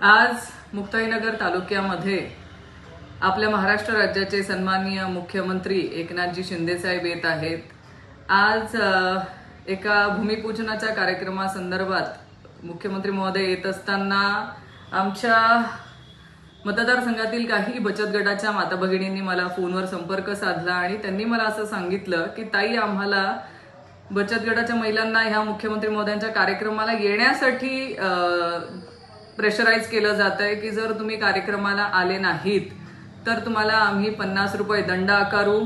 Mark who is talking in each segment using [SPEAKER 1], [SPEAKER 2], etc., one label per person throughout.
[SPEAKER 1] आज मुक्ताईनगर तालुक्यामध्ये आपल्या महाराष्ट्र राज्याचे सन्माननीय मुख्यमंत्री एकनाथजी शिंदे साहेब येत आहेत। आज एका भूमिपूजनाच्या कार्यक्रमासंदर्भात मुख्यमंत्री महोदय येत असताना आमच्या मतदारसंघातील काही बचत गटाच्या माता भगिनींनी मला फोनवर संपर्क साधला आणि त्यांनी मला असं सांगितलं की ताई, आम्हाला बचत गटाच्या महिलांना ह्या मुख्यमंत्री महोदयांच्या कार्यक्रमाला येण्यासाठी प्रेशराइज केलं जातंय की जर तुम्ही कार्यक्रमाला आले नाहीत तर तुम्हाला आम्ही 50 रुपये दंड आकारू,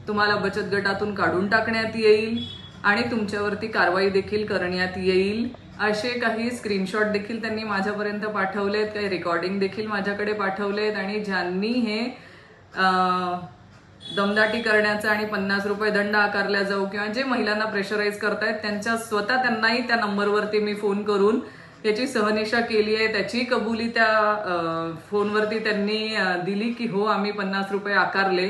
[SPEAKER 1] तुम्हाला बचत गटातून काढून टाकण्यात येईल आणि तुमच्यावरती कारवाई देखील करण्यात येईल। असे काही स्क्रीनशॉट देखील त्यांनी माझ्यापर्यंत पाठवलेत, काही रेकॉर्डिंग देखील माझ्याकडे पाठवलेत आणि ज्यांनी हे दमदाटी करण्याचा आणि 50 रुपये दंड आकारला जाऊ किंवा जे महिलांना प्रेशराइज करतायत त्यांनाही त्या नंबरवरती मी फोन करून याची सहनिशा केली आहे। त्याची कबुली त्या फोनवरती त्यांनी दिली की हो, आम्ही 50 रुपये आकारले।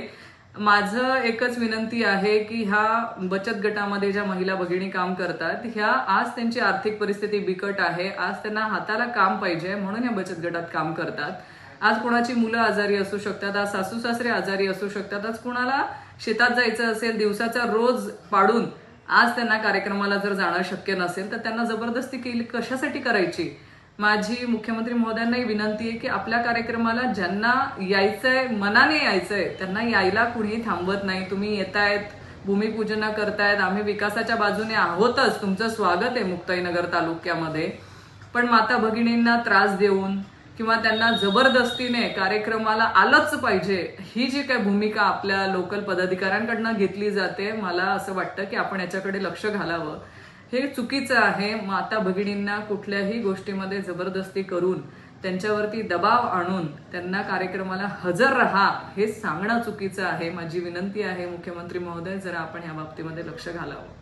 [SPEAKER 1] माझं एकच विनंती आहे की ह्या बचत गटामध्ये ज्या महिला भगिनी काम करतात ह्या आज त्यांची आर्थिक परिस्थिती बिकट आहे, आज त्यांना हाताला काम पाहिजे म्हणून या बचत गटात काम करतात। आज कोणाची मुलं आजारी असू शकतात, आज सासू सासरे आजारी असू शकतात, आज कोणाला शेतात जायचं असेल, दिवसाचा रोज पाडून आज त्यांना कार्यक्रमाला जर जाणं शक्य नसेल तर त्यांना जबरदस्ती केली कशासाठी करायची। माझी मुख्यमंत्री महोदयांनाही विनंती आहे की आपल्या कार्यक्रमाला ज्यांना यायचंय, मनाने यायचंय, त्यांना यायला कुणीही थांबवत नाही। तुम्ही येतायत, भूमिपूजन करतायत, आम्ही विकासाच्या बाजूने आहोतच, तुमचं स्वागत आहे मुक्ताईनगर तालुक्यामध्ये। पण माता भगिनींना त्रास देऊन किंवा त्यांना जबरदस्तीने कार्यक्रमाला आलंच पाहिजे ही जी काही भूमिका आपल्या लोकल पदाधिकाऱ्यांकडनं घेतली जाते, मला असं वाटतं की आपण याच्याकडे लक्ष घालावं। हे चुकीचं आहे। माता भगिनींना कुठल्याही गोष्टीमध्ये जबरदस्ती करून त्यांच्यावरती दबाव आणून त्यांना कार्यक्रमाला हजर राहा हे सांगणं चुकीचं आहे। माझी विनंती आहे मुख्यमंत्री महोदय, जरा आपण या बाबतीमध्ये लक्ष घालावं।